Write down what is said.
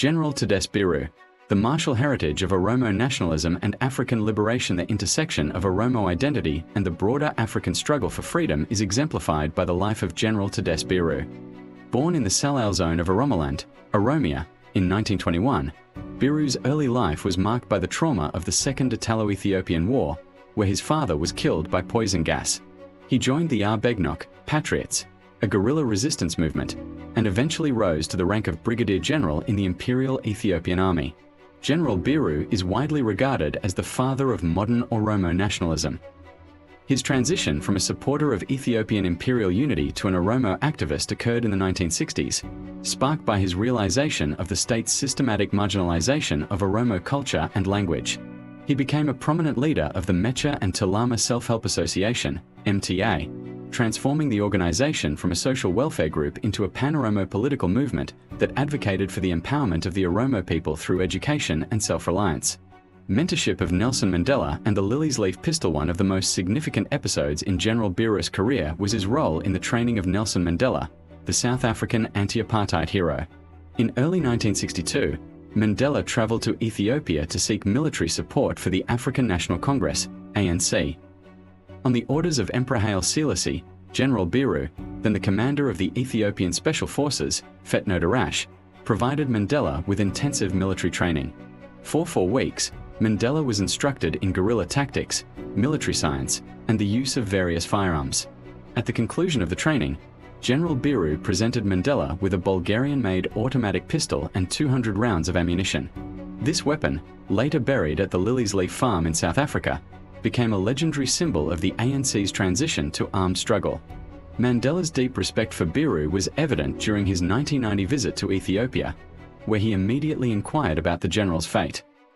General Tadesse Birru, the martial heritage of Oromo nationalism and African liberation. The intersection of Oromo identity and the broader African struggle for freedom is exemplified by the life of General Tadesse Birru. Born in the Salal zone of Oromoland, Oromia, in 1921, Birru's early life was marked by the trauma of the Second Italo-Ethiopian War, where his father was killed by poison gas. He joined the Arbegnok Patriots, a guerrilla resistance movement, and eventually rose to the rank of brigadier general in the Imperial Ethiopian Army. General Birru is widely regarded as the father of modern Oromo nationalism. His transition from a supporter of Ethiopian imperial unity to an Oromo activist occurred in the 1960s, sparked by his realization of the state's systematic marginalization of Oromo culture and language. He became a prominent leader of the Mecha and Tulama Self-Help Association, MTA, transforming the organization from a social welfare group into a pan-Oromo political movement that advocated for the empowerment of the Oromo people through education and self-reliance. Mentorship of Nelson Mandela and the Lily's Leaf pistol. One of the most significant episodes in General Birru's career was his role in the training of Nelson Mandela, the South African anti-apartheid hero. In early 1962, Mandela traveled to Ethiopia to seek military support for the African National Congress, ANC. On the orders of Emperor Haile Selassie, General Birru, then the commander of the Ethiopian Special Forces, Fetno Darash, provided Mandela with intensive military training. For 4 weeks, Mandela was instructed in guerrilla tactics, military science, and the use of various firearms. At the conclusion of the training, General Birru presented Mandela with a Bulgarian-made automatic pistol and 200 rounds of ammunition. This weapon, later buried at the Lily's Leaf farm in South Africa, became a legendary symbol of the ANC's transition to armed struggle. Mandela's deep respect for Birru was evident during his 1990 visit to Ethiopia, where he immediately inquired about the general's fate.